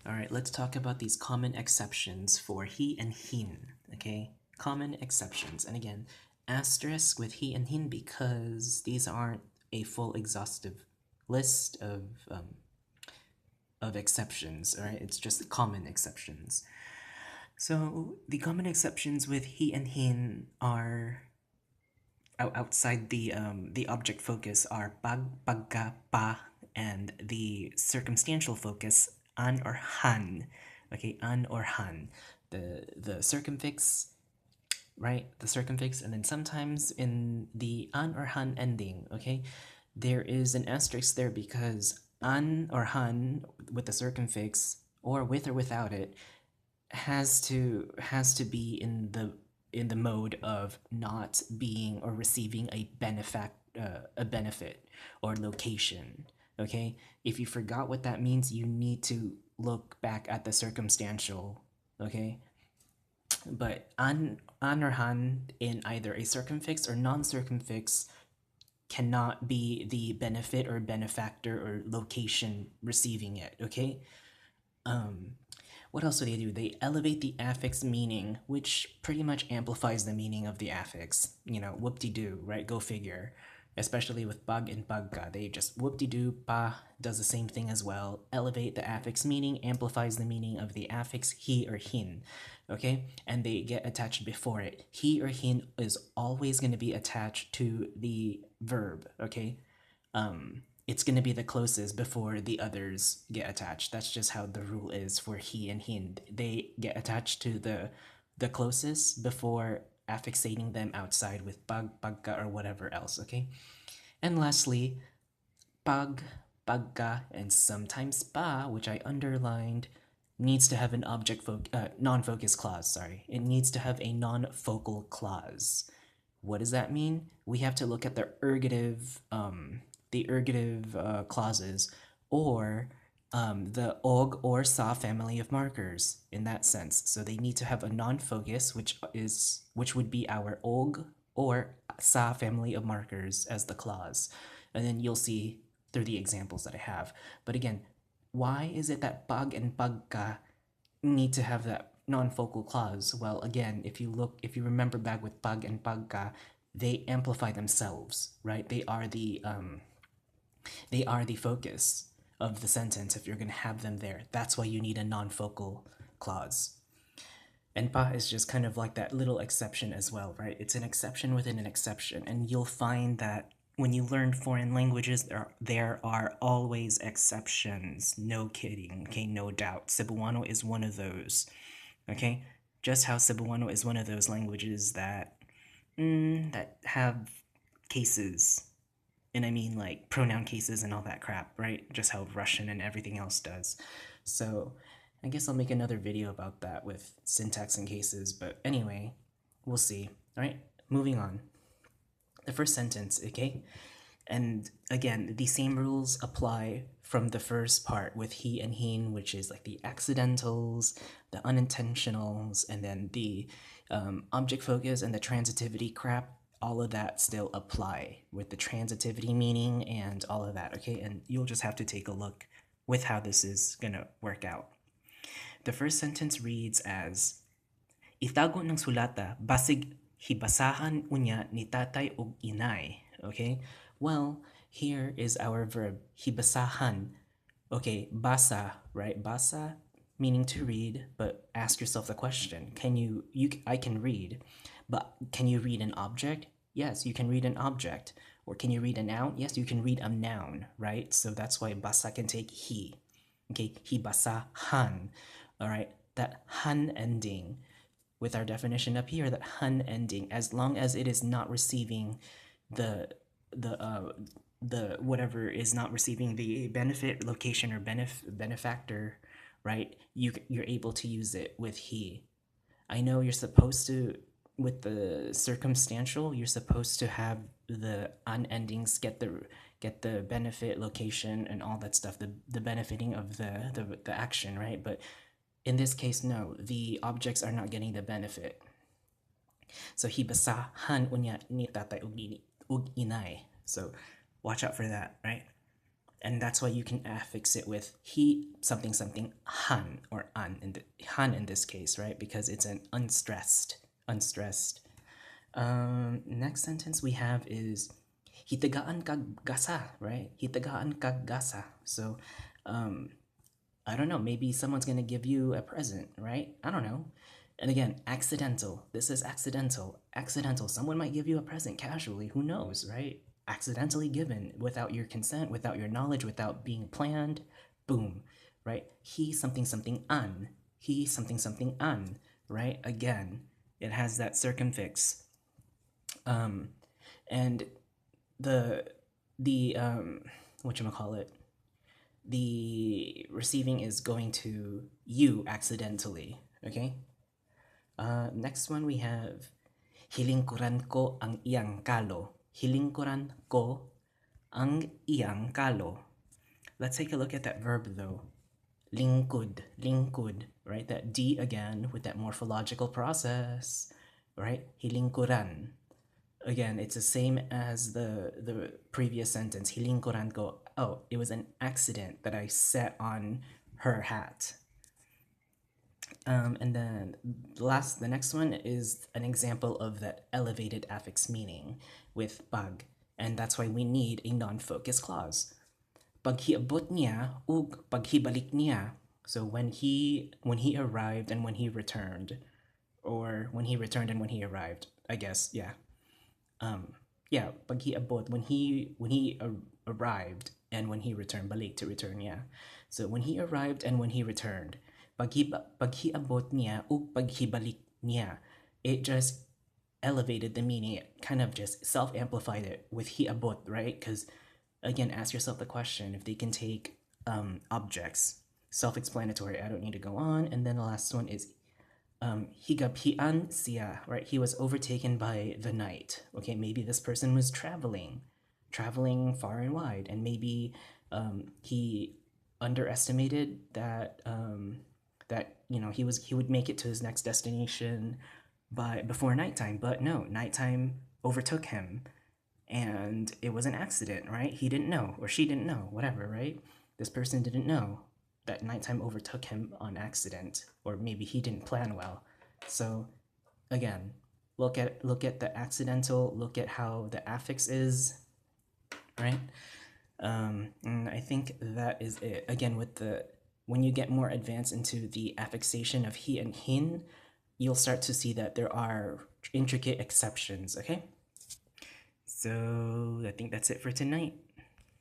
All right, let's talk about these common exceptions for he and hin, okay? Common exceptions. And again, asterisk with he and hin because these aren't a full exhaustive list of exceptions, all right? It's just common exceptions. So the common exceptions with he and hin are outside the object focus are pag, pagka, pa, and the circumstantial focus an or han. Okay, an or han. The circumfix, right? The circumfix, and then sometimes in the an or han ending, okay, there is an asterisk there because an or han with the circumfix or with or without it has to be in the mode of not being or receiving a benefit or location. Okay, if you forgot what that means, you need to look back at the circumstantial. Okay, but an or han in either a circumfix or non-circumfix cannot be the benefit or benefactor or location receiving it. Okay, what else do? They elevate the affix meaning, which pretty much amplifies the meaning of the affix. You know, whoop-de-doo, right? Go figure. Especially with pag and pagka, they just whoop-de-doo, pa does the same thing as well. Elevate the affix meaning, amplifies the meaning of the affix he or hin, okay? And they get attached before it. He or hin is always going to be attached to the verb, okay? It's going to be the closest before the others get attached. That's just how the rule is for he and hin. They get attached to the closest before affixating them outside with pag, pagka, or whatever else, okay? And lastly, pag, pagka, and sometimes pa, which I underlined, needs to have an non-focus clause, sorry. It needs to have a non-focal clause. What does that mean? We have to look at the ergative clauses, or the og or sa family of markers in that sense. So they need to have a non-focus, which would be our og or sa family of markers as the clause, and then you'll see through the examples that I have. But again, why is it that pag and pagka need to have that non-focal clause? Well, again, if you remember back with pag and pagka, they amplify themselves, right? They are the focus of the sentence if you're going to have them there. That's why you need a non-focal clause. And pa is just kind of like that little exception as well, right? It's an exception within an exception. And you'll find that when you learn foreign languages, there are always exceptions. No kidding, okay? No doubt. Cebuano is one of those, okay? Just how Cebuano is one of those languages that have cases, and I mean like pronoun cases and all that crap, right? Just how Russian and everything else does. So I guess I'll make another video about that with syntax and cases, but anyway, we'll see. All right, moving on. The first sentence, okay? And again, the same rules apply from the first part with he and hin, which is like the accidentals, the unintentionals, and then the object focus and the transitivity crap. All of that still apply with the transitivity meaning and all of that, okay? And you'll just have to take a look with how this is gonna work out. The first sentence reads as, itago ng sulata basig hibasahan unya ni tatay ug inay. Okay? Well, here is our verb, hibasahan. Okay, basa, right? Basa meaning to read, but ask yourself the question, I can read, but can you read an object? Yes, you can read an object. Or can you read a noun? Yes, you can read a noun, right? So that's why basa can take he. Okay, hibasahan. All right, that han ending with our definition up here, that han ending, as long as it is not receiving the whatever is not receiving the benefit, location, or benefactor, right? You're able to use it with he. I know you're supposed to, with the circumstantial, you're supposed to have the unendings get the benefit, location, and all that stuff, the benefiting of the action, right? But in this case, no, the objects are not getting the benefit. So hibasahan unya ni tatay ug inay. So watch out for that, right? And that's why you can affix it with he something something han or an han in this case, right? Because it's an unstressed. Next sentence we have is hitagaan kag gasa, right? Hitagaan kag gasa. So, I don't know, maybe someone's gonna give you a present, right? I don't know. And again, accidental. This is accidental. Accidental. Someone might give you a present casually. Who knows, right? Accidentally given without your consent, without your knowledge, without being planned. Boom, right? He something something an. He something something an, right? Again, it has that circumfix. And the whatchamacallit, the receiving is going to you accidentally, okay? Next one we have hilingkuran ko ang iyang kalo. Hilingkuran ko ang iyang kalo. Let's take a look at that verb though. Lingkud, right? That D again with that morphological process, right? Hilingkuran. Again, it's the same as the previous sentence. Hilingkuran ko. Oh, it was an accident that I set on her hat. And then the next one is an example of that elevated affix meaning with pag. And that's why we need a non-focus clause. Paghiabot niya ug paghibalik niya. So when he arrived and when he returned, or when he returned and when he arrived, I guess, yeah. Yeah, paghiabot, when he arrived and when he returned, balik to return, yeah. So when he arrived and when he returned, paghiabot niya ug paghibalik niya, it just elevated the meaning. It kind of just self-amplified it with hiabot, right? Because again, ask yourself the question if they can take objects. Self-explanatory. I don't need to go on. And then the last one is higapian siya, right? He was overtaken by the night. Okay, maybe this person was traveling far and wide, and maybe he underestimated that that he would make it to his next destination before nighttime, but no, nighttime overtook him, and it was an accident, right? He didn't know, or she didn't know, whatever, right? This person didn't know that nighttime overtook him on accident, or maybe he didn't plan well. So again, look at the accidental, look at how the affix is, right? And I think that is it. Again, when you get more advanced into the affixation of he and hin, you'll start to see that there are intricate exceptions, okay? So I think that's it for tonight.